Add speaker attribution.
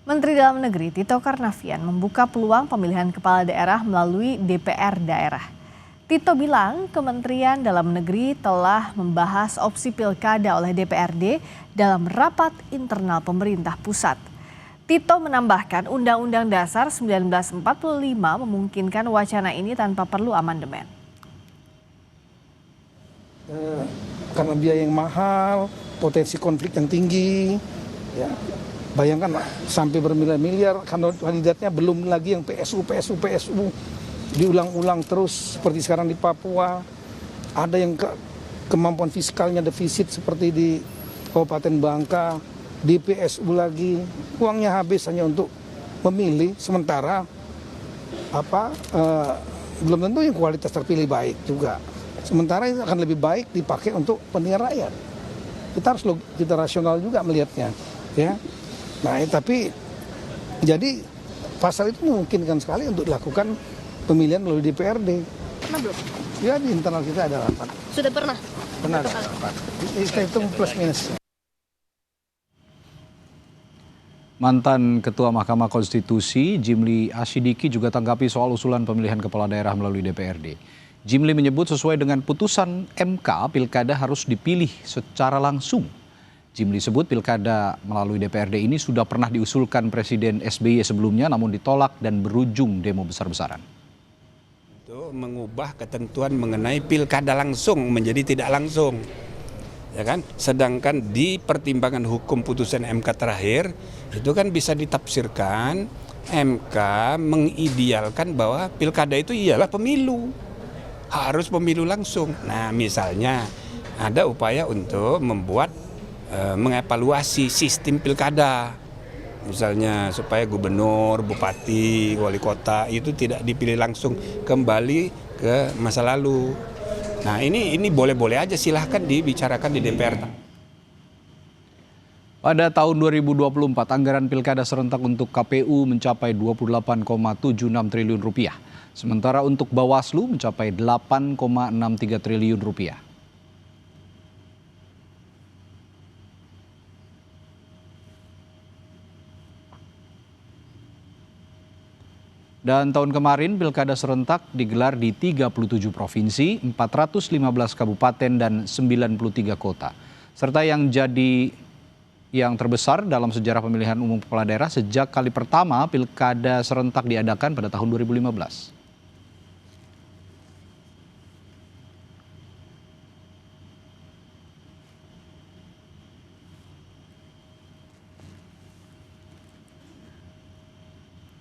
Speaker 1: Menteri Dalam Negeri Tito Karnavian membuka peluang pemilihan kepala daerah melalui DPR daerah. Tito bilang Kementerian Dalam Negeri telah membahas opsi pilkada oleh DPRD dalam rapat internal pemerintah pusat. Tito menambahkan Undang-Undang Dasar 1945 memungkinkan wacana ini tanpa perlu amandemen.
Speaker 2: Karena biaya yang mahal, potensi konflik yang tinggi, ya. Bayangkan sampai bermiliar-miliar, kandidatnya belum lagi yang PSU diulang-ulang terus seperti sekarang di Papua. Ada yang kemampuan fiskalnya defisit seperti di Kabupaten Bangka, di PSU lagi, uangnya habis hanya untuk memilih, sementara belum tentu yang kualitas terpilih baik juga. Sementara itu akan lebih baik dipakai untuk kepentingan rakyat. Kita rasional juga melihatnya, ya. Nah, tapi jadi pasal itu memungkinkan sekali untuk dilakukan pemilihan melalui DPRD.
Speaker 3: Pernah belum?
Speaker 2: Ya, di internal kita ada rapat.
Speaker 3: Sudah pernah?
Speaker 2: Pernah ada rapat. Kita hitung plus minus.
Speaker 4: Mantan Ketua Mahkamah Konstitusi Jimli Asyidiki juga tanggapi soal usulan pemilihan kepala daerah melalui DPRD. Jimli menyebut sesuai dengan putusan MK, pilkada harus dipilih secara langsung. Jimli sebut pilkada melalui DPRD ini sudah pernah diusulkan Presiden SBY sebelumnya namun ditolak dan berujung demo besar-besaran.
Speaker 5: Untuk mengubah ketentuan mengenai pilkada langsung menjadi tidak langsung. Ya kan? Sedangkan di pertimbangan hukum putusan MK terakhir itu kan bisa ditafsirkan MK mengidealkan bahwa pilkada itu ialah pemilu. Harus pemilu langsung. Nah, misalnya ada upaya untuk membuat mengevaluasi sistem pilkada, misalnya supaya gubernur, bupati, wali kota itu tidak dipilih langsung, kembali ke masa lalu. Nah, ini boleh-boleh aja, silahkan dibicarakan di DPR.
Speaker 4: Pada tahun 2024 anggaran pilkada serentak untuk KPU mencapai 28,76 triliun rupiah, sementara untuk Bawaslu mencapai 8,63 triliun rupiah. Dan tahun kemarin pilkada serentak digelar di 37 provinsi, 415 kabupaten dan 93 kota. Serta yang terbesar dalam sejarah pemilihan umum kepala daerah sejak kali pertama pilkada serentak diadakan pada tahun 2015.